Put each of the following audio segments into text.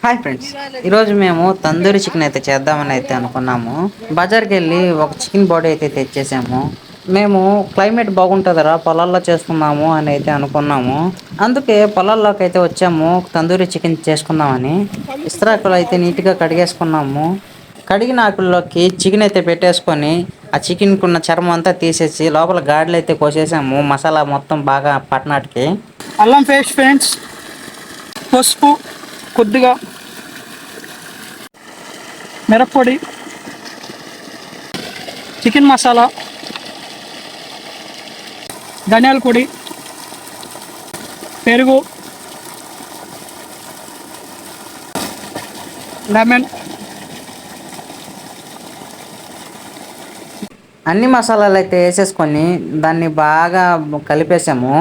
Hi friends, ఈరోజు మేము tandoori chicken అయితే చేద్దామని అయితే అనుకున్నాము. బజార్కి వెళ్ళి ఒక చికెన్ బాడీ అయితే తెచ్చేసాము. మేము క్లైమేట్ బాగుంటుందరా పొలాల్లో చేసుకుందాము అని అయితే అనుకున్నాము. అందుకే పొలాల్లోకి అయితే వచ్చాము తందూరి చికెన్ చేసుకుందామని. ఇస్త్రాకులు అయితే నీట్గా కడిగేసుకున్నాము. కడిగిన ఆకుల్లోకి చికెన్ అయితే పెట్టేసుకొని ఆ చికెన్కి ఉన్న చర్మం అంతా తీసేసి లోపల గాడ్లు అయితే కోసేసాము. మసాలా మొత్తం బాగా పట్నాటికి. అల్లం పేస్ట్ ఫ్రెండ్స్, పసుపు కొద్దిగా, మిరప్పొడి, చికెన్ మసాలా, ధనియాల పొడి, పెరుగు, లెమన్, అన్ని మసాలాలు అయితే వేసేసుకొని దాన్ని బాగా కలిపేసాము.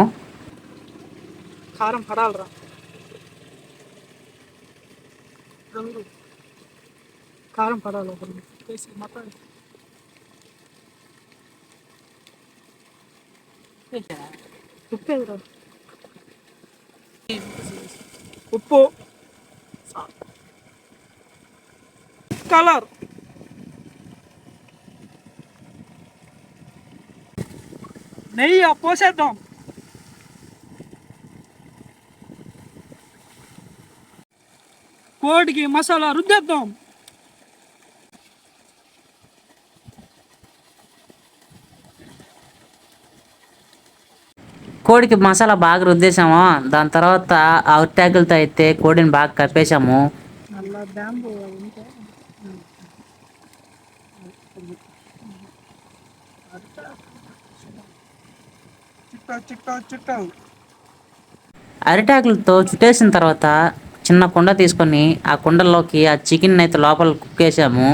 కారం పడాలరా, కారం పడాలి. మొత్తం ఉప్పు, కలర్, నెయ్యి పోసేద్దాం. కోడికి మసాలా రుద్దేద్దాం. కోడికి మసాలా బాగా రుద్దేసాము. దాని తర్వాత అరిటాకులతో అయితే కోడిని బాగా కప్పేసాము. అరిటాకులతో చుట్టేసిన తర్వాత చిన్న కుండ తీసుకొని ఆ కుండలోకి ఆ చికెన్ అయితే లోపల కుక్కేసాము.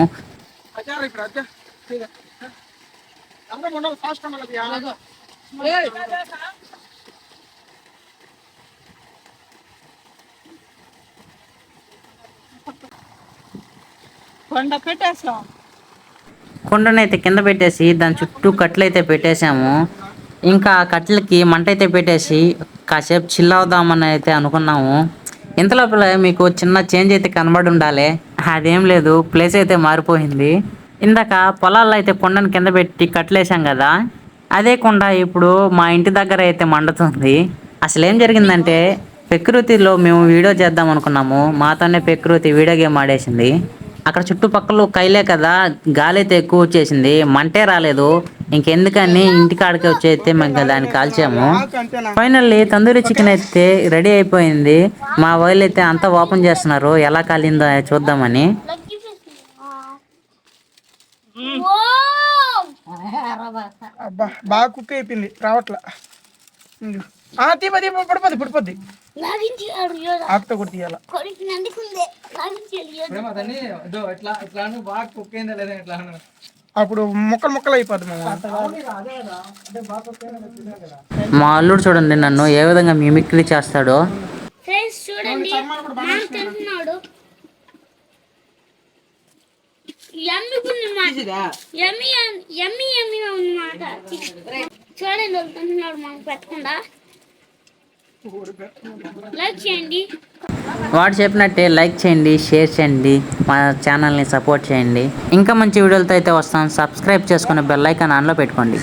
కుండనైతే కింద పెట్టేసి దాని చుట్టూ కట్లు అయితే పెట్టేసాము. ఇంకా ఆ కట్లకి మంట అయితే పెట్టేసి కాసేపు చిల్ అవుదామని అయితే అనుకున్నాము. ఇంతలోపల మీకు చిన్న చేంజ్ అయితే కనబడి ఉండాలి. అదేం లేదు, ప్లేస్ అయితే మారిపోయింది. ఇందాక పొలాల్లో అయితే కుండను కింద పెట్టి కట్లేసాం కదా, అదే కుండ ఇప్పుడు మా ఇంటి దగ్గర అయితే మండుతుంది. అసలు ఏం జరిగిందంటే ప్రకృతిలో మేము వీడియో చేద్దాం అనుకున్నాము. మాతోనే ప్రకృతి వీడియో గేమ్ ఆడేసింది. అక్కడ చుట్టుపక్కల కైలే కదా, గాలి అయితే ఎక్కువ వచ్చేసింది, మంటే రాలేదు. ఇంకెందుకని ఇంటికాడికి వచ్చి అయితే మేము దాన్ని కాల్చాము. ఫైనల్లీ తందూరి చికెన్ అయితే రెడీ అయిపోయింది. మా వాళ్ళు అయితే అంతా ఓపెన్ చేస్తున్నారు ఎలా కాలిందో చూద్దామని. బాగా కుక్ అయిపోయింది, రావట్లా. పడిపోద్ది పడిపోద్ది, ఆకుతో కూడా తీయాల. అప్పుడు ముక్కలు ముక్కలు అయిపోద్ది. మా అల్లుడు చూడండి నన్ను ఏ విధంగా మిమిక్రీ చేస్తాడో. చూడండి మాకు పెట్టకుండా లైక్ చేయండి. వాడు చెప్పినట్టే లైక్ చేయండి, షేర్ చేయండి, మా ఛానల్ని సపోర్ట్ చేయండి. ఇంకా మంచి వీడియోలతో అయితే వస్తాం. సబ్స్క్రైబ్ చేసుకుని బెల్ ఐకాన్ ఆన్లో పెట్టుకోండి.